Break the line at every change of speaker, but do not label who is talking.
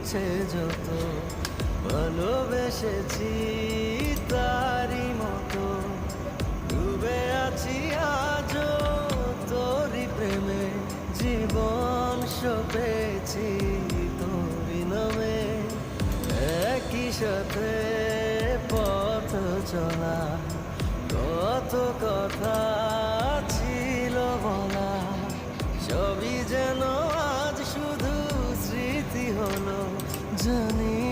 মিছে যত ভালোবেসেছি তারই মতো ডুবে আছি আজও তোরই প্রেমে জীবন সপেছি তোরই নামে একই সাথে পথ চলা কত কথা ছিল বলা সবই যেন আজ শুধু স্মৃতি হলো জানি